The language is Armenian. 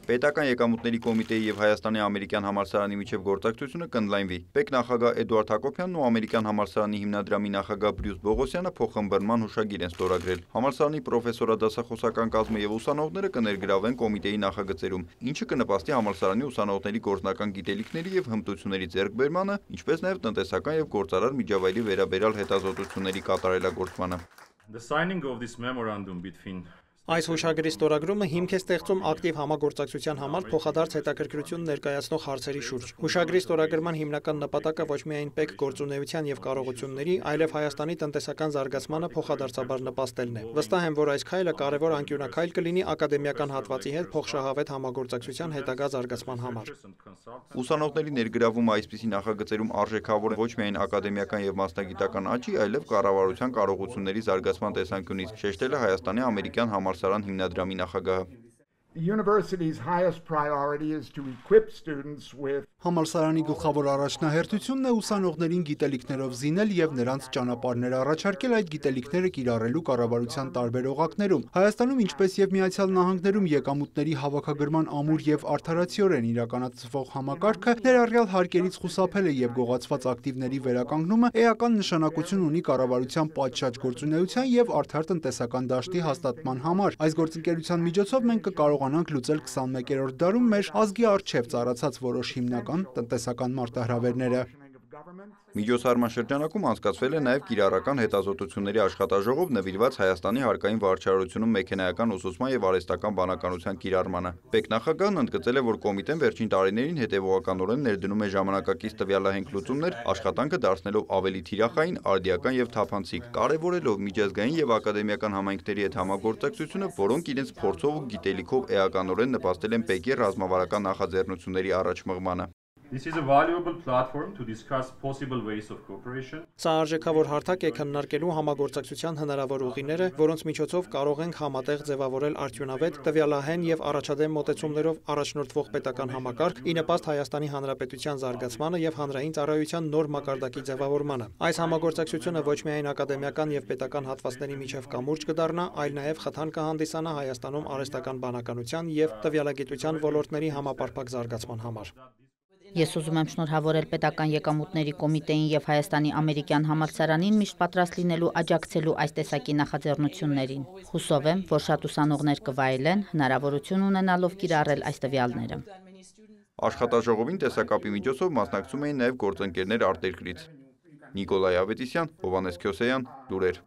Պետական եկամուտների կոմիտեի եւ Հայաստանի ամերիկյան համալսարանի միջև գործակցությունը կընդլայնվի։ Պետ նախագահ Էդուարդ Հակոբյանն ու ամերիկյան համալսարանի հիմնադրամի նախագահ Բրյուս Բողոսյանը փոխըմբռնման հուշագիր են ստորագրել։ Համալսարանի պրոֆեսորադասախոսական կազմը եւ ուսանողները կներգրավեն կոմիտեի նախագծերում, ինչը կնպաստի համալսարանի ուսանողների գործնական գիտելիքների եւ հմտությունների ձեռքբերմանը, ինչպես նաեւ տնտեսական եւ գործարար միջավայրի վերաբերյալ հետազոտությունների կատարելագործմանը։ Այս հուշագրի ստորագրումը հիմք է ստեղծում ակտիվ համագործակցության համար փոխադարձ հետաքրքրություն ներկայացնող հարցերի շուրջ։ Հուշագրի ստորագրման հիմնական նպատակը ոչ միայն ՊԵԿ գործունեության եւ կարողությունների, այլև Հայաստանի տնտեսական զարգացմանը փոխադարձաբար նպաստելն է։ Վստահ եմ, որ այս քայլը կարևոր անկյունաքայլ կլինի ակադեմիական հատվածի հետ փոխշահավետ համագործակցության հետագա զարգացման համար։ Ուսանողների ներգրավումը այսպիսի նախագծերում արժեքավոր է ոչ միայն ակադեմիական եւ մասնագիտական աճի, այլև կառավարության կարողությունների զարգացման տեսանկյունից, շեշտել է Հայաստանի ամերիկյան համալսարան հիմնադրամի նախագահը։ Համալսարանի գլխավոր առաջնահերթությունն է ուսանողներին գիտելիքներով զինել եւ նրանց ճանապարհներ առաջարկել այդ գիտելիքները կիրառելու կառավարության տարբեր օղակներում։ Հայաստանում, ինչպես եւ Միացյալ Նահանգներում, եկամուտների հավաքագրման ամուր եւ արդարացիորեն իրականացվող համակարգը ներառյալ հարկերից խուսափելը եւ գողացված ակտիվների վերականգնումը էական նշանակություն ունի կառավարության պատշաճ գործունեության եւ արդար տնտեսական դաշտի հաստատման համար։ Այս գործընկերության միջոցով մենք կկարողանանք լուծել 21-րդ դարում մեր ազգի առջև ծառացած որոշ հիմնական տնտեսական մարտահրավերները։ Միջոցառման շրջանակում անցկացվել է նաև կիրառական հետազոտությունների աշխատաժողով նվիրված Հայաստանի հարկային վարչարությունում մեքենայական ուսուցման եւ արհեստական բանականության կիրառմանը։ ՊԵԿ նախագահն ընդգծել է, որ կոմիտեն վերջին տարիներին հետևողականորեն ներդնում է ժամանակակից տվյալահենք լուծումներ, աշխատանքը դարձնելով ավելի թիրախային, արդիական եւ թափանցիկ, կարեւորելով միջազգային եւ ակադեմիական համայնքների հետ համագործակցությունը, որոնք իրենց փորձով ու գիտելիքով էականորեն նպաստել են ՊԵԿ-ի ռազմավարական նախաձեռնությունների առաջ մղմանը։ Սա արժեքավոր հարթակ է քննարկելու համագործակցության հնարավոր ուղիները, որոնց միջոցով կարող ենք համատեղ ձևավորել արդյունավետ, տվյալահեն եւ առաջադեմ մոտեցումներով առաջնորդվող պետական համակարգ՝ ի նպաստ Հայաստանի Հանրապետության զարգացմանը եւ հանրային ծառայության նոր մակարդակի ձևավորմանը։ Այս համագործակցությունը ոչ միայն ակադեմիական եւ պետական հատվածների միջև կամուրջ կդառնա, այլ նաեւ խթան կհանդիսանա Հայաստանում արհեստական բանականության եւ տվյալագիտության ոլորտների համապարփակ զարգացման համար։ Ես ուզում եմ շնորհավորել Պետական եկամուտների կոմիտեին եւ Հայաստանի ամերիկյան համալսարանին միշտ պատրաստ լինելու աջակցելու այս տեսակի նախաձեռնություններին։ Հուսով եմ, որ շատ ուսանողներ կվայելեն, հնարավորություն ունենալով կիրառել այս տվյալները։ Աշխատաժողովին տեսակապի միջոցով մասնակցում էին նաև գործընկերներ արտերկրից։ Նիկոլայ Ավետիսյան, Հովհաննես Քյոսեյան, լուրեր։